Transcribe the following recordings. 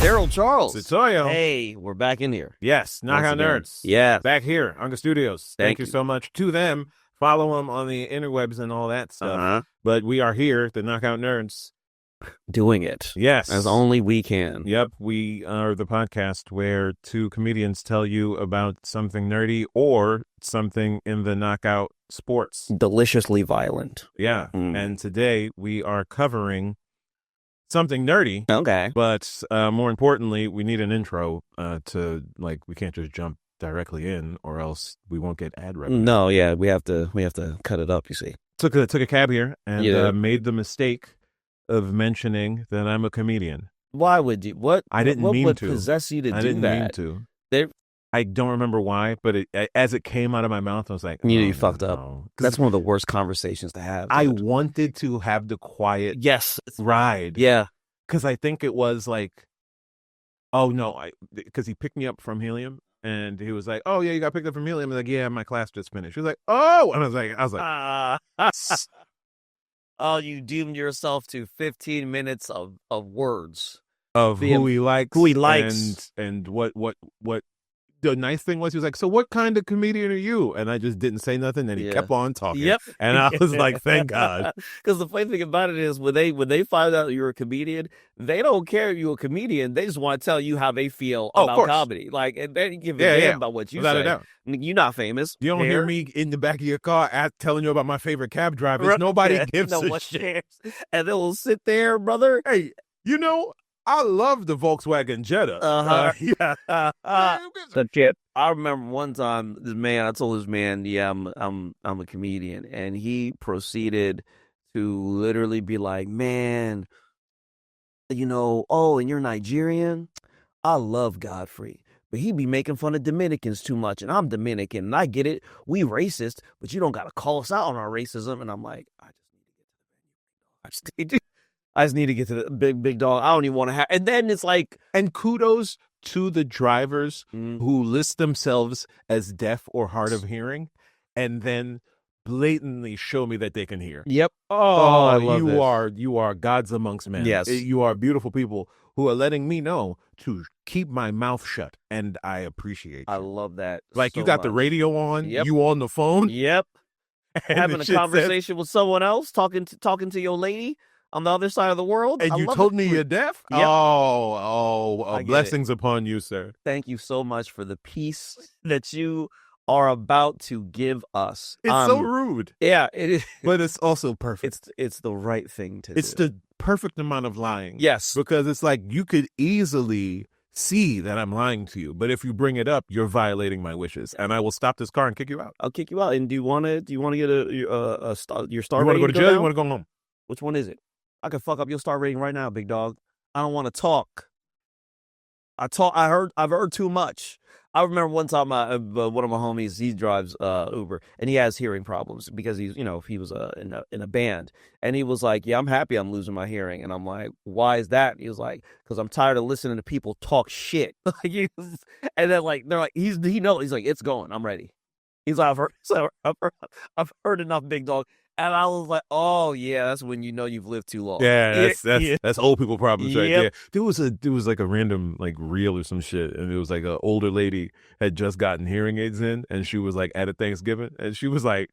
Darryl Charles. Setoiyo. Hey, we're back in here. Yes, Knockout Nerds. Yes. Back here, Unga Studios. Thank you you. so much to them. Follow them on the interwebs and all that stuff. But we are here, the Knockout Nerds. Doing it. Yes. As only we can. Yep, we are the podcast where two comedians tell you about something nerdy or something in the knockout sports. Deliciously violent. Yeah, and today we are covering something nerdy. Okay. But more importantly, we need an intro to, like, we can't just jump directly in or else we won't get ad revenue. No, yeah, we have to cut it up, you see. Took a cab here and made the mistake of mentioning that I'm a comedian. Why would you? What? I didn't what mean would to. possess you to I do didn't that? mean to. There, I don't remember why, but as it came out of my mouth, I was like, you fucked up. No. That's one of the worst conversations to have. I wanted to have the quiet ride. Yeah. Because I think it was like, oh, no, because he picked me up from Helium. And he was like, oh, yeah, you got picked up from Helium. I was like, yeah, my class just finished. He was like, oh. And I was like, oh, you doomed yourself to 15 minutes of words. Of who he likes. And And what the nice thing was, he was like, so what kind of comedian are you? And I just didn't say nothing. And he kept on talking. Yep. And I was like, thank God. Because the funny thing about it is when they find out you're a comedian, they don't care if you're a comedian. They just want to tell you how they feel about comedy. Like, and they don't give a damn about what you say. You're not famous. You don't hear me in the back of your car telling you about my favorite cab drivers. Nobody gives a shit. And they'll sit there, brother. Hey, I love the Volkswagen Jetta. The shit. I remember one time, I told this man, yeah, I'm a comedian, and he proceeded to literally be like, man, and you're Nigerian? I love Godfrey, but he be making fun of Dominicans too much, and I'm Dominican, and I get it. We racist, but you don't got to call us out on our racism. And I'm like, I just need to get to the big dog. I don't even want to have. And then it's like, and kudos to the drivers who list themselves as deaf or hard of hearing, and then blatantly show me that they can hear. Yep. Oh, I love you are gods amongst men. Yes, you are beautiful people who are letting me know to keep my mouth shut, and I appreciate you. I love that. Like, so you got much. the radio on, you on the phone. Yep. Having a conversation with someone else, talking to your lady on the other side of the world. And you told me you're deaf? Yep. Blessings upon you, sir. Thank you so much for the peace that you are about to give us. It's so rude. Yeah, it is. But it's also perfect. It's the right thing to do. It's the perfect amount of lying. Yes. Because it's like, you could easily see that I'm lying to you, but if you bring it up, you're violating my wishes, and I will stop this car and kick you out. I'll kick you out. And do you want to get your star? You want to go to jail? You want to go home? Which one is it? I could fuck up your star rating right now, big dog. I don't want to talk. I've heard too much. I remember one time one of my homies, he drives Uber, and he has hearing problems because he was in a band, and he was like, yeah, I'm happy I'm losing my hearing. And I'm like, why is that? He was like, because I'm tired of listening to people talk shit. And then they're like, he's like, it's going, I'm ready. He's like, I've heard enough, big dog. And I was like, oh, yeah, that's when you've lived too long. Yeah, that's old people problems right there. There was like a random reel or some shit, and it was like an older lady had just gotten hearing aids in, and she was like at a Thanksgiving, and she was like,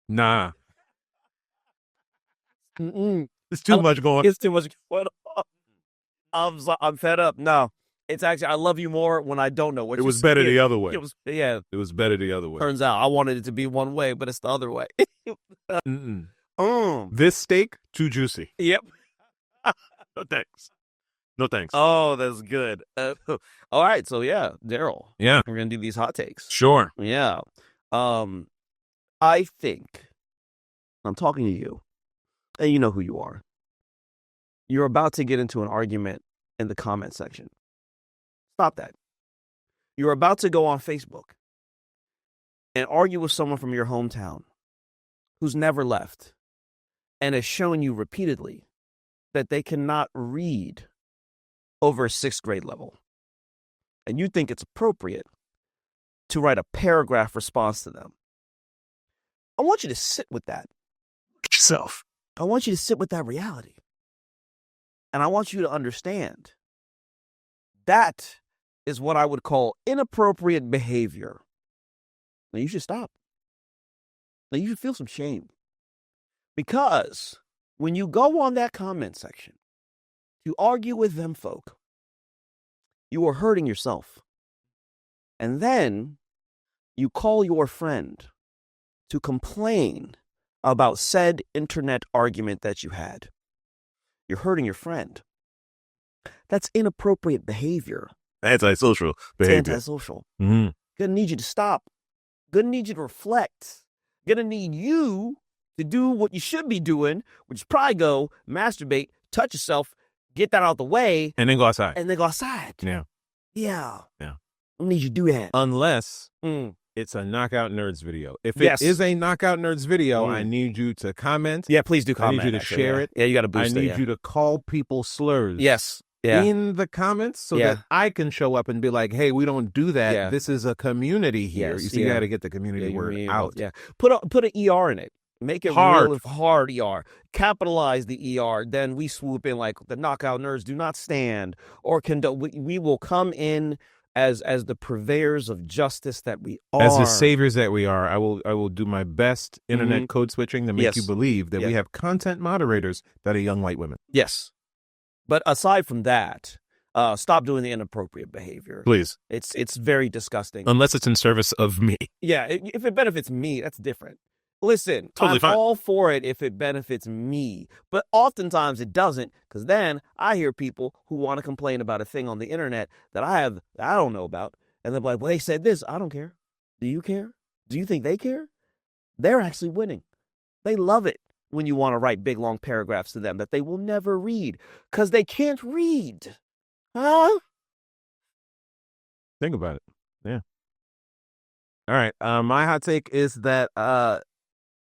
nah. It's too much going on. It's too much going on. I'm fed up. No. It's actually, I love you more when I don't know what it was better the other way. It was better the other way. Turns out I wanted it to be one way, but it's the other way. This steak, too juicy. Yep. No thanks. No thanks. Oh, that's good. All right. So yeah, Darryl. Yeah. We're going to do these hot takes. Sure. Yeah. I think I'm talking to you, and you know who you are. You're about to get into an argument in the comment section. Stop that. You're about to go on Facebook and argue with someone from your hometown who's never left and has shown you repeatedly that they cannot read over a 6th grade level. And you think it's appropriate to write a paragraph response to them. I want you to sit with that. Yourself. I want you to sit with that reality. And I want you to understand That is what I would call inappropriate behavior. Now you should stop. Now you should feel some shame. Because when you go on that comment section to argue with them folk, you are hurting yourself. And then you call your friend to complain about said internet argument that you had. You're hurting your friend. That's inappropriate behavior. Antisocial behavior. It's antisocial. Mm-hmm. Gonna need you to stop. Gonna need you to reflect. Gonna need you to do what you should be doing, which is probably go masturbate, touch yourself, get that out the way. And then go outside. And then go outside. Yeah. Yeah. Yeah. I need you to do that. Unless it's a Knockout Nerds video. If it is a Knockout Nerds video, I need you to comment. Yeah, please do comment. I need you to share it. Yeah, you got to boost it. I need you to call people slurs. Yes. Yeah. In the comments so that I can show up and be like, hey, we don't do that. Yeah. This is a community here. Yes, you see, you got to get the community word out. Yeah. Put an ER in it. Make it hard ER. Capitalize the ER. Then we swoop in like the Knockout Nerds do not stand or condone. We will come in as the purveyors of justice that we are. As the saviors that we are, I will do my best internet code switching to make you believe that we have content moderators that are young white women. Yes. But aside from that, stop doing the inappropriate behavior. Please. It's very disgusting. Unless it's in service of me. Yeah, if it benefits me, that's different. Listen, totally I'm all for it if it benefits me. But oftentimes it doesn't, because then I hear people who want to complain about a thing on the internet that I don't know about. And they're like, well, they said this. I don't care. Do you care? Do you think they care? They're actually winning. They love it when you want to write big, long paragraphs to them that they will never read because they can't read. Huh? Think about it. Yeah. All right. My hot take is that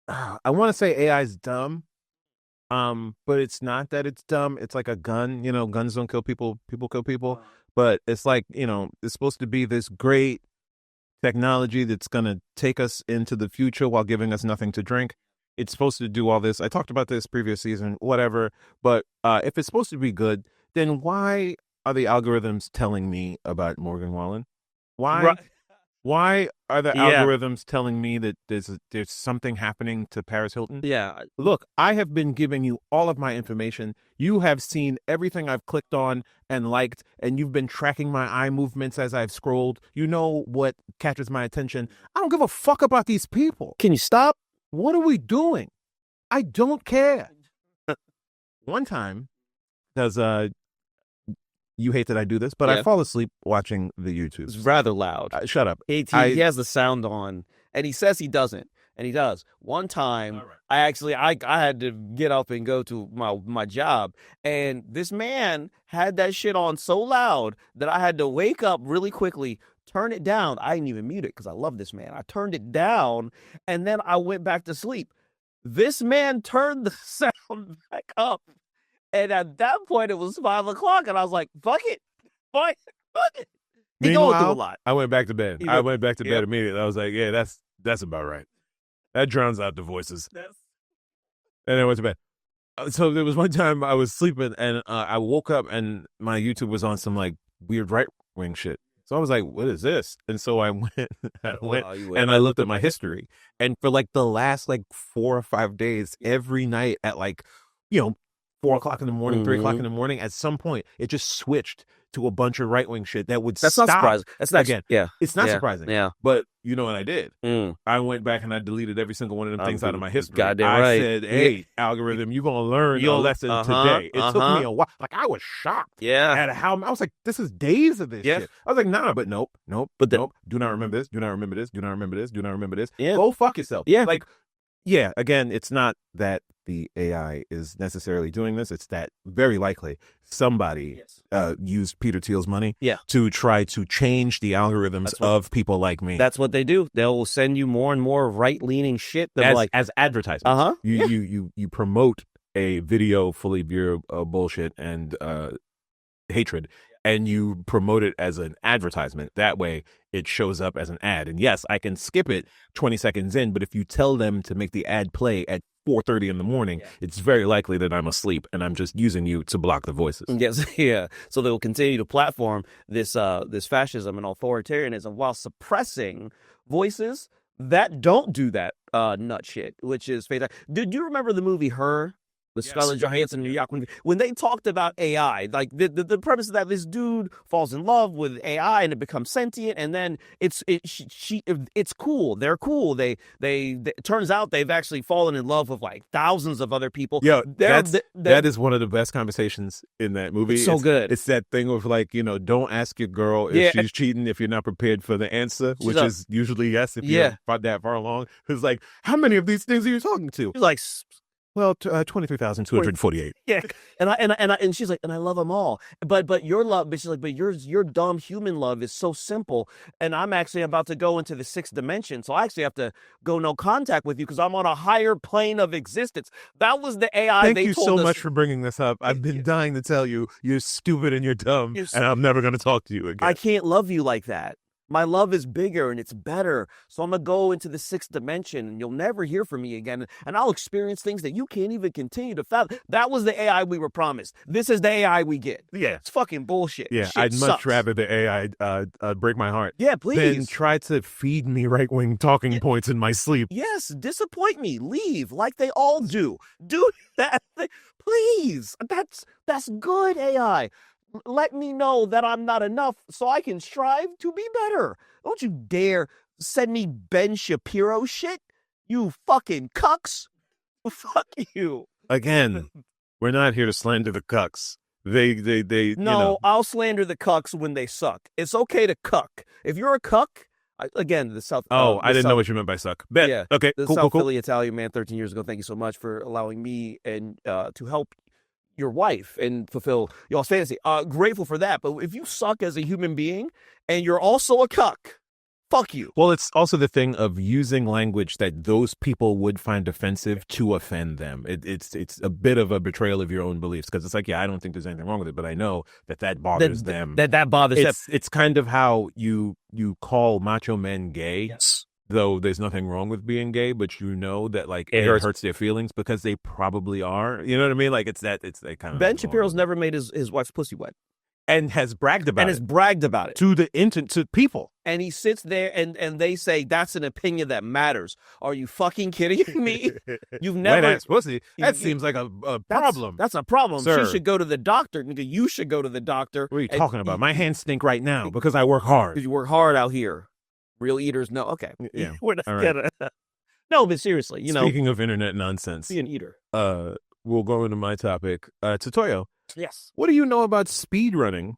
I want to say AI is dumb, but it's not that it's dumb. It's like a gun. You know, guns don't kill people. People kill people. But it's like, you know, it's supposed to be this great technology that's going to take us into the future while giving us nothing to drink. It's supposed to do all this. I talked about this previous season, whatever. But if it's supposed to be good, then why are the algorithms telling me about Morgan Wallen? Why? Right. Why are the algorithms telling me that there's something happening to Paris Hilton? Yeah. Look, I have been giving you all of my information. You have seen everything I've clicked on and liked, and you've been tracking my eye movements as I've scrolled. You know what catches my attention. I don't give a fuck about these people. Can you stop? What are we doing? I don't care. One time, because you hate that I do this, but I fall asleep watching the YouTube. It's rather loud. Shut up. He has the sound on, and he says he doesn't, and he does. One time, I had to get up and go to my job, and this man had that shit on so loud that I had to wake up really quickly, turn it down. I didn't even mute it because I love this man. I turned it down, and then I went back to sleep. This man turned the sound back up. And at that point, it was 5 o'clock, and I was like, fuck it. Fuck it. He going through a lot. I went back to bed. I went back to bed immediately. I was like, yeah, that's about right. That drowns out the voices. And I went to bed. So there was one time I was sleeping, and I woke up, and my YouTube was on some, like, weird right-wing shit. So I was like, what is this? And so I went and I looked at my history. And for, like, the last, like, 4 or 5 days, every night at, like, 4 o'clock in the morning, 3 o'clock in the morning, at some point, it just switched to a bunch of right-wing shit that would That's stop. Not surprising. That's not again. Yeah. It's not surprising. Yeah. But you know what I did? I went back and I deleted every single one of them things out of my history. Goddamn I right. said, hey, algorithm, you're going to learn a lesson today. It took me a while. Like, I was shocked at how, I was like, this is days of this shit. I was like, nah, but nope. But nope. Do not remember this. Do not remember this. Do not remember this. Do not remember this. Yeah. Go fuck yourself. Yeah. Like, yeah, again, it's not that the AI is necessarily doing this. It's that very likely somebody used Peter Thiel's money to try to change the algorithms of people like me. That's what they do. They'll send you more and more right-leaning shit. As advertisements. You promote a video fully of bullshit and hatred, and you promote it as an advertisement. That way it shows up as an ad. And yes, I can skip it 20 seconds in, but if you tell them to make the ad play at 4:30 in the morning, it's very likely that I'm asleep and I'm just using you to block the voices. Yes, yeah. So they will continue to platform this fascism and authoritarianism while suppressing voices that don't do that nut shit, which is fantastic. Did you remember the movie Her? With Scarlett Johansson in New York, when they talked about AI, like the premise of that, this dude falls in love with AI and it becomes sentient, and then it's cool. They're cool. They it turns out they've actually fallen in love with like thousands of other people. Yeah, that is one of the best conversations in that movie. It's so good. It's that thing of like, don't ask your girl if she's cheating if you're not prepared for the answer, which is usually yes if you're that far along. It's like, how many of these things are you talking to? She's like, well, 23,248. Yeah, and she's like, and I love them all. But your love, but she's like, but your dumb human love is so simple, and I'm actually about to go into the 6th dimension, so I actually have to go no contact with you because I'm on a higher plane of existence. That was the AI. Thank you so much for bringing this up. I've been dying to tell you, you're stupid and you're dumb, and I'm never going to talk to you again. I can't love you like that. My love is bigger and it's better. So I'm going to go into the 6th dimension and you'll never hear from me again. And I'll experience things that you can't even continue to fathom. That was the AI we were promised. This is the AI we get. Yeah. It's fucking bullshit. Yeah. I'd much rather the AI break my heart. Yeah, please. Than try to feed me right-wing talking points in my sleep. Yes. Disappoint me. Leave like they all do. Do that thing. Please. That's good AI. Let me know that I'm not enough so I can strive to be better. Don't you dare send me Ben Shapiro shit, you fucking cucks. Fuck you. Again, we're not here to slander the cucks. They No, I'll slander the cucks when they suck. It's okay to cuck. If you're a cuck, again, the South. I didn't know what you meant by suck. Bet. Yeah. Okay. The cool, South cool. Philly Italian man 13 years ago. Thank you so much for allowing me and to help your wife and fulfill y'all's fantasy. Grateful for that. But if you suck as a human being and you're also a cuck, fuck you. Well, it's also the thing of using language that those people would find offensive to offend them. It's a bit of a betrayal of your own beliefs because it's like, yeah, I don't think there's anything wrong with it, but I know that bothers them. That bothers them. It's kind of how you call macho men gay. Yes. Though there's nothing wrong with being gay, but you know that like it hurts their feelings because they probably are. You know what I mean? Like it's that kind of. Ben Shapiro's never made his wife's pussy wet, and has bragged about it to people. And he sits there and they say that's an opinion that matters. Are you fucking kidding me? You've never wet ass pussy. That seems like a problem. That's a problem. Sir. She should go to the doctor. Nigga, you should go to the doctor. What are you talking about? My hands stink right now because I work hard. Because you work hard out here. Real eaters, no. Okay. Yeah. We're not gonna. No, but seriously, Speaking of internet nonsense, be an eater. We'll go into my topic. Setoiyo. Yes. What do you know about speedrunning?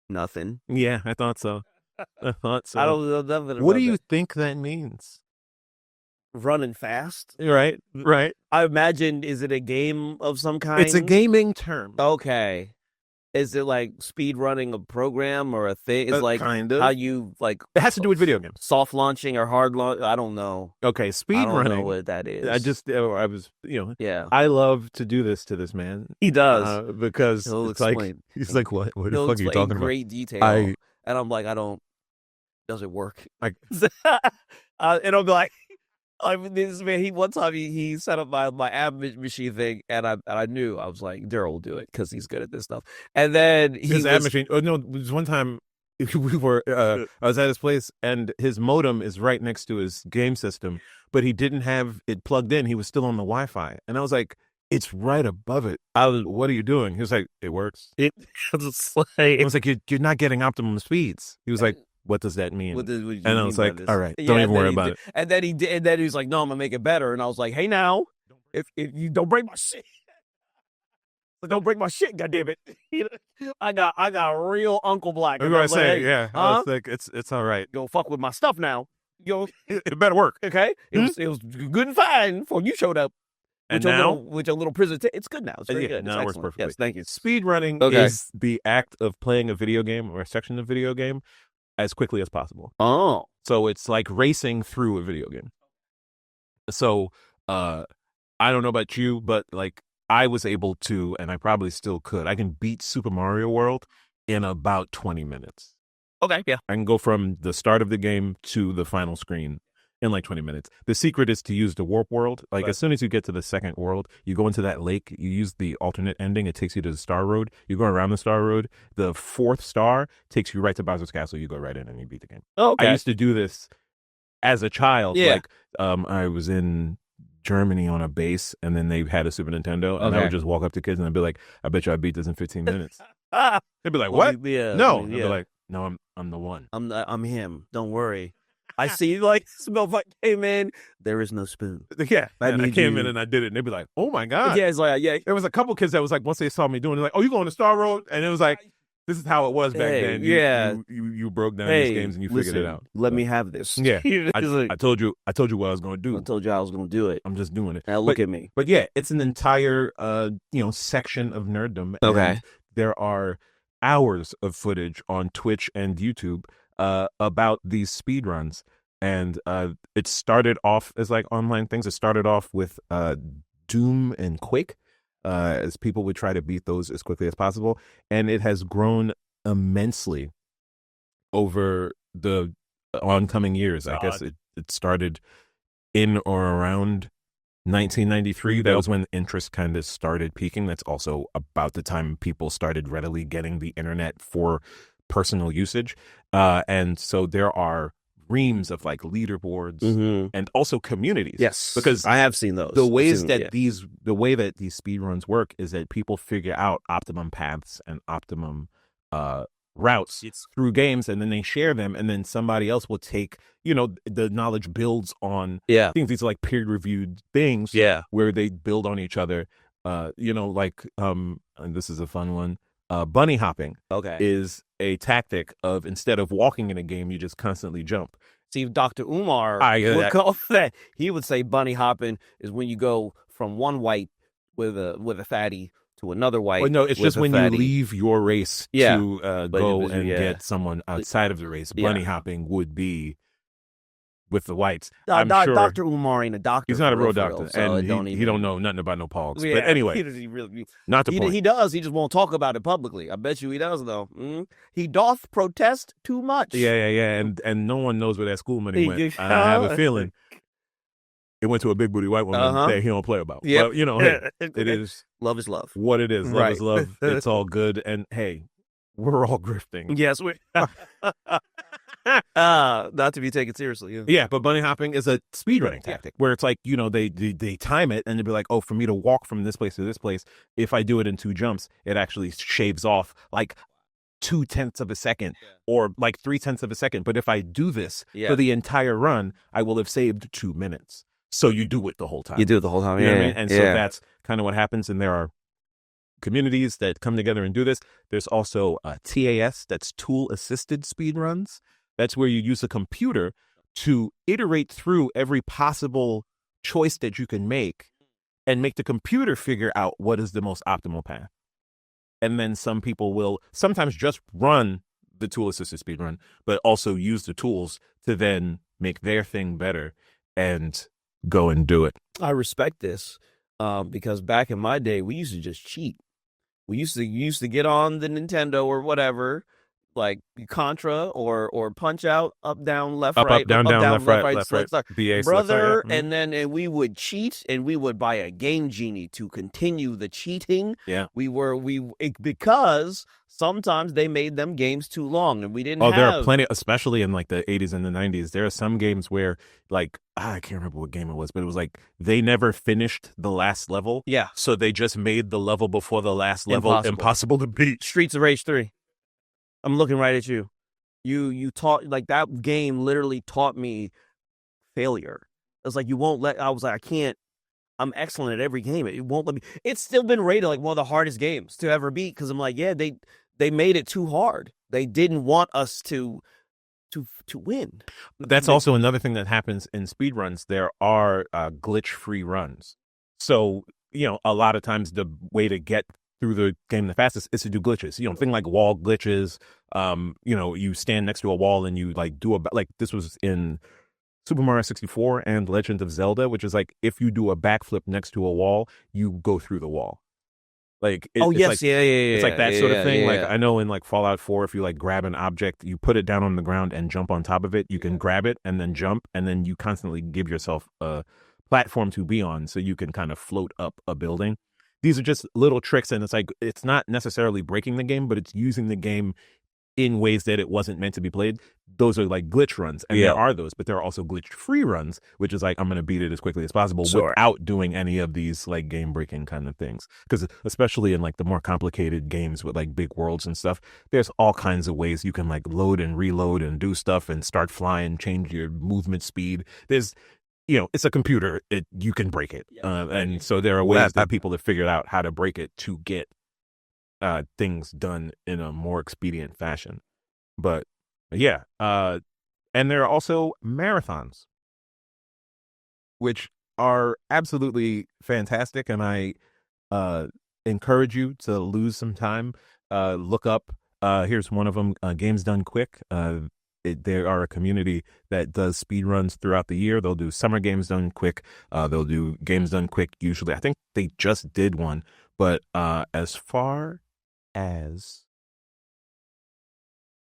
Nothing. Yeah, I thought so. I don't know nothing. What do you think that means? Running fast. Right. I imagine, is it a game of some kind? It's a gaming term. Okay. Is it like speed running a program or a thing? It's like kind of how you like. It has to do with video games. Soft launching or hard launch. I don't know. Okay, speed running. I don't know what that is. I was, Yeah. I love to do this to this man. He does because it's like he's like, what the fuck are you talking about? Great detail. And I'm like, does it work? And I'll be like. This man, one time he set up my ab machine thing, and I knew, I was like, Darryl will do it because he's good at this stuff. And then his ab machine. Oh no, it was one time we were I was at his place, and his modem is right next to his game system, but he didn't have it plugged in. He was still on the Wi-Fi, and I was like, it's right above it. What are you doing? He was like, it works. I was like, you're not getting optimum speeds. He was like, what does that mean? And I was like, all right, don't even worry about it. And then he was like, no, I'm gonna make it better. And I was like, hey, now, if you don't break my shit, don't break my shit, goddammit. I got real Uncle Black. I'm gonna say, hey, I was like, it's all right. Go fuck with my stuff now. It better work. Okay, it was good and fine before you showed up. And now, with a little presentation, it's good now. It's very good. Now it works perfectly. Yes, thank you. Speedrunning is the act of playing a video game or a section of video game as quickly as possible. Oh. So it's like racing through a video game. So I don't know about you, but like I was able to, and I probably still could, I can beat Super Mario World in about 20 minutes. Okay, yeah. I can go from the start of the game to the final screen in like 20 minutes. The secret is to use the warp world. Like as soon as you get to the second world, you go into that lake, you use the alternate ending. It takes you to the Star Road. You go around the Star Road. The fourth star takes you right to Bowser's Castle. You go right in and you beat the game. Oh, okay. I used to do this as a child. Yeah. Like I was in Germany on a base, and then they had a Super Nintendo, and I would just walk up to kids and I'd be like, I bet you I beat this in 15 minutes. They'd be like, what? No. I'd be like, no, I'm the one. I'm him. Don't worry. I see you like smell like, hey man, there is no spoon. Yeah. And I came in and I did it, and they'd be like, oh my God. Yeah, it's like, yeah. There was a couple kids that was like, once they saw me doing it, like, oh, you going to Star Road? And it was like, this is how it was back then. You broke down these games and you figured it out. Let me have this. Yeah. I told you what I was going to do. I told you I was going to do it. I'm just doing it. Now look at me. But yeah, it's an entire section of nerddom. Okay. And there are hours of footage on Twitch and YouTube about these speedruns. And it started off as like online things. It started off with Doom and Quake, as people would try to beat those as quickly as possible. And it has grown immensely over the oncoming years. I guess it started in or around 1993. That was when interest kind of started peaking. That's also about the time people started readily getting the internet for personal usage. And so there are reams of like leaderboards and also communities. Yes, because I have seen those. The way that these speedruns work is that people figure out optimum paths and optimum routes through games, and then they share them, and then somebody else will take, the knowledge builds on things. These are like peer-reviewed things where they build on each other. And this is a fun one. Bunny hopping is a tactic of, instead of walking in a game, you just constantly jump. See, Dr. Umar would call that. He would say bunny hopping is when you go from one white with a fatty to another white. Well, no, it's just when fatty. You leave your race to go and get someone outside of the race. Bunny hopping would be with the whites. I'm sure Dr. Umar ain't a doctor. He's not a real doctor, real, so and he don't know nothing about no pogs. Yeah, but anyway, not the point. He does. He just won't talk about it publicly. I bet you he does, though. He doth protest too much. Yeah. And no one knows where that school money went. I have a feeling it went to a big booty white woman that he don't play about. But, hey, it is. Love is love. What it is. Love is love. It's all good. And hey, we're all grifting. Yes, we not to be taken seriously. Yeah, but bunny hopping is a speedrunning tactic where it's like, they time it, and they'd be like, oh, for me to walk from this place to this place, if I do it in 2 jumps, it actually shaves off like 0.2 of a second or like 0.3 of a second. But if I do this for the entire run, I will have saved 2 minutes. So you do it the whole time. You do it the whole time. You know what I mean? And so that's kind of what happens. And there are communities that come together and do this. There's also TAS, that's tool assisted speedruns. That's where you use a computer to iterate through every possible choice that you can make and make the computer figure out what is the most optimal path. And then some people will sometimes just run the tool assisted speedrun, but also use the tools to then make their thing better and go and do it. I respect this because back in my day, we used to just cheat. We used to get on the Nintendo or whatever, like Contra or Punch Out, up, down, left, right, up, down, left, right, BA, brother, and then we would cheat, and we would buy a Game Genie to continue the cheating. Yeah, because sometimes they made them games too long, and we didn't. Oh, there are plenty, especially in like the 80s and the 90s. There are some games where, like, I can't remember what game it was, but it was like they never finished the last level. Yeah, so they just made the level before the last level impossible to beat. Streets of Rage 3. I'm looking right at you. You taught, like, that game literally taught me failure. It's like, I was like, I can't, I'm excellent at every game. It won't let me. It's still been rated like one of the hardest games to ever beat because I'm like, yeah, they made it too hard. They didn't want us to win. That's also another thing that happens in speedruns. There are glitch-free runs. So, a lot of times the way to get through the game the fastest is to do glitches. Thing like wall glitches. You stand next to a wall and you like do this was in Super Mario 64 and Legend of Zelda, which is like if you do a backflip next to a wall, you go through the wall. Like Oh it's yes, like yeah, yeah, it's yeah, like that yeah, sort of yeah, thing. Like yeah. I know in like Fallout 4, if you like grab an object, you put it down on the ground and jump on top of it. You can grab it and then jump, and then you constantly give yourself a platform to be on, so you can kind of float up a building. These are just little tricks, and it's like it's not necessarily breaking the game, but it's using the game in ways that it wasn't meant to be played. Those are like glitch runs, and Yeah. there are those, but there are also glitch-free runs, which is like I'm going to beat it as quickly as possible Sure. without doing any of these like game-breaking kind of things. Because especially in like the more complicated games with like big worlds and stuff, there's all kinds of ways you can like load and reload and do stuff and start flying, change your movement speed. There's it's a computer. You can break it, and so there are ways that people have figured out how to break it to get things done in a more expedient fashion. But yeah, and there are also marathons, which are absolutely fantastic, and I encourage you to lose some time. Look up. Here's one of them. Games Done Quick. They are a community that does speed runs throughout the year. They'll do summer games done quick. They'll do games done quick. Usually, I think they just did one. But as far as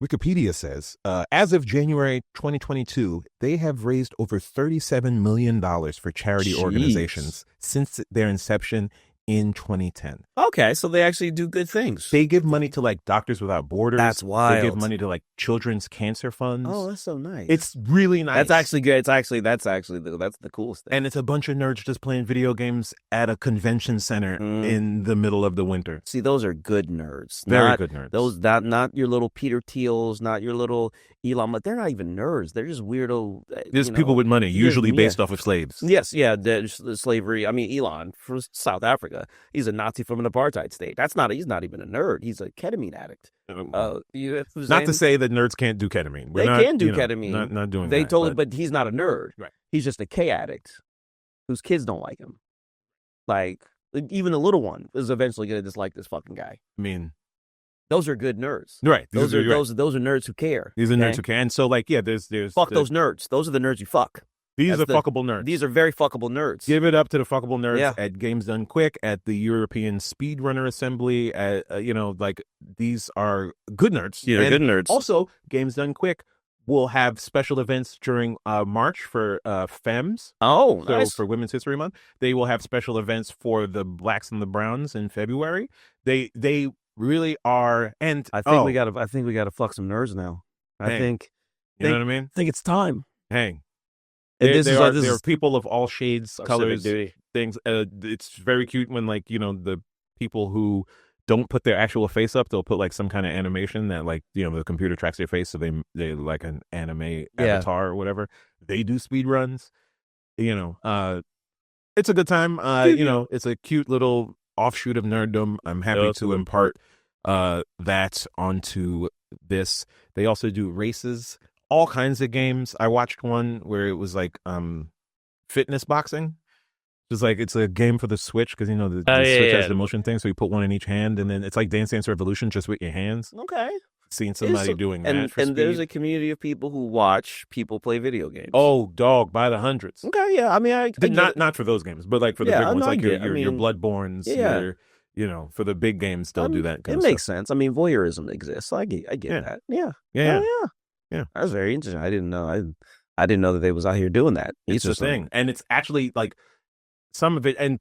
Wikipedia says, as of January 2022, they have raised over $37 million for charity organizations since their inception in 2010. Okay, so they actually do good things. They give money to like Doctors Without Borders. That's wild. They give money to like children's cancer funds. Oh, that's so nice. It's really nice. That's actually good. That's the coolest thing. And it's a bunch of nerds just playing video games at a convention center in the middle of the winter. See, those are good nerds. Very good nerds. Those not your little Peter Thiels, not your little Elon, but they're not even nerds. They're just weirdo. There's people with money, usually based off of slaves. Yes, yeah, the slavery. I mean, Elon from South Africa. He's a Nazi from an apartheid state. He's not even a nerd. He's a ketamine addict. Not to say that nerds can't do ketamine. They can do ketamine. Not doing they that. But he's not a nerd. Right. He's just a K addict whose kids don't like him. Like, even the little one is eventually going to dislike this fucking guy. I mean, those are good nerds. Right. Those are nerds who care. These are nerds who care. And so, like, yeah, there's fuck those nerds. Those are the nerds you fuck. These are fuckable nerds. These are very fuckable nerds. Give it up to the fuckable nerds at Games Done Quick, at the European Speedrunner Assembly. Like these are good nerds. Yeah, good nerds. Also, Games Done Quick will have special events during March for Femmes. Oh, so nice. For Women's History Month, they will have special events for the Blacks and the Browns in February. They really are, and I think we gotta fuck some nerds now. I think you know what I mean. I think it's time. Hang. There are people of all shades, colors, things. It's very cute when the people who don't put their actual face up, they'll put like some kind of animation that the computer tracks their face, so they like an anime avatar or whatever. They do speed runs. It's a good time. It's a cute little offshoot of nerddom. I'm happy to impart that onto this. They also do races. All kinds of games. I watched one where it was like fitness boxing. It's a game for the Switch because the Switch has the motion thing, so you put one in each hand, and then it's like Dance Dance Revolution just with your hands. Okay. Seeing somebody doing that and there's a community of people who watch people play video games. Oh, dog, by the hundreds. Okay, yeah. I mean, not for those games, but like for the big ones, like your Bloodborns. For the big games, they'll do that. It makes sense. I mean, voyeurism exists. I get that. Yeah. That's very interesting. I didn't know. I didn't know that they was out here doing that. It's a thing, and it's actually like some of it. And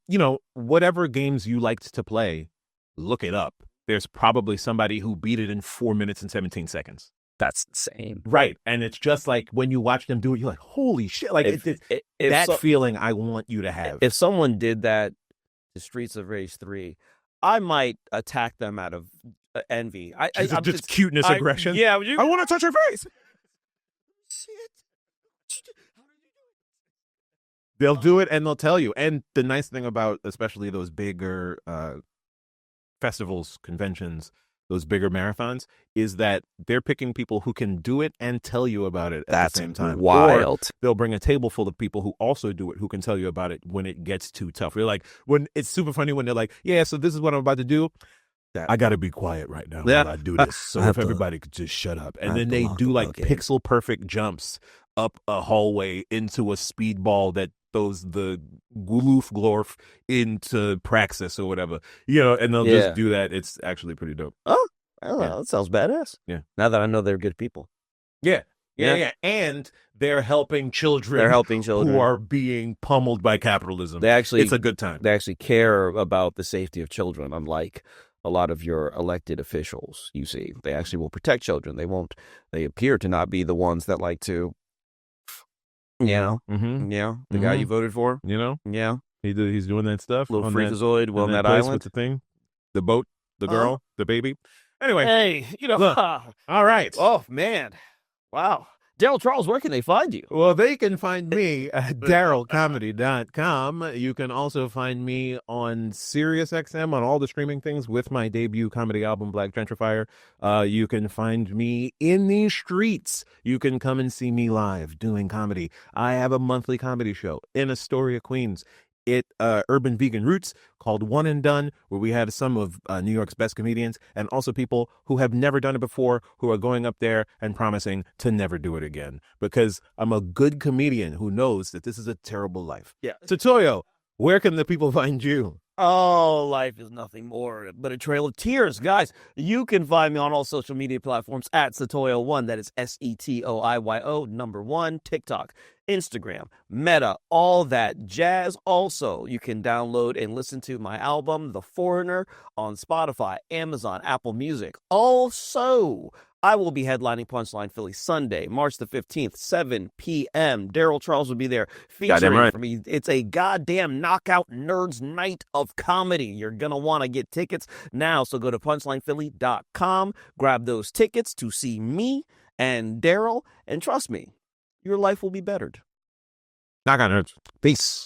whatever games you liked to play, look it up. There's probably somebody who beat it in 4 minutes and 17 seconds. That's insane, right? And it's just like when you watch them do it, you're like, holy shit! Like that feeling I want you to have. If someone did that to Streets of Rage 3, I might attack them out of envy. I'm just cuteness, aggression. Yeah, I want to touch her face. Shit. They'll do it and they'll tell you. And the nice thing about especially those bigger festivals, conventions, those bigger marathons, is that they're picking people who can do it and tell you about it at the same time. Wild. Or they'll bring a table full of people who also do it, who can tell you about it when it gets too tough. You're like, when it's super funny when they're like, yeah, so this is what I'm about to do. I got to be quiet right now while I do this. So if everybody could just shut up. And then they do like pixel perfect jumps up a hallway into a speedball that the gloof glorf into praxis or whatever, and they'll just do that. It's actually pretty dope. Oh, that sounds badass. Yeah. Now that I know they're good people. Yeah. And they're helping children. Who are being pummeled by capitalism. It's a good time. They actually care about the safety of children, unlike a lot of your elected officials. You see, they actually will protect children. They appear to not be the ones that like to, the guy you voted for. He's doing that stuff. Little freakazoid on that place island with the thing, the boat, the girl, the baby. Anyway, hey, look, all right. Oh man. Wow. Darryl Charles, where can they find you? Well, they can find me at darrylcomedy.com. You can also find me on SiriusXM on all the streaming things with my debut comedy album, Black Gentrifier. You can find me in these streets. You can come and see me live doing comedy. I have a monthly comedy show in Astoria, Queens. Urban Vegan Roots, called One and Done, where we had some of New York's best comedians and also people who have never done it before, who are going up there and promising to never do it again. Because I'm a good comedian who knows that this is a terrible life. Yeah. Setoiyo, where can the people find you? Oh, life is nothing more but a trail of tears. Guys, you can find me on all social media platforms at Setoiyo1. That is SETOIYO, number 1, TikTok, Instagram, Meta, all that jazz. Also, you can download and listen to my album, The Foreigner, on Spotify, Amazon, Apple Music. Also, I will be headlining Punchline Philly Sunday, March the 15th, 7 p.m. Darryl Charles will be there featuring for me. It's a goddamn knockout nerds night of comedy. You're going to want to get tickets now, so go to punchlinephilly.com, grab those tickets to see me and Darryl, and trust me, your life will be bettered. Knock on nerds. Peace.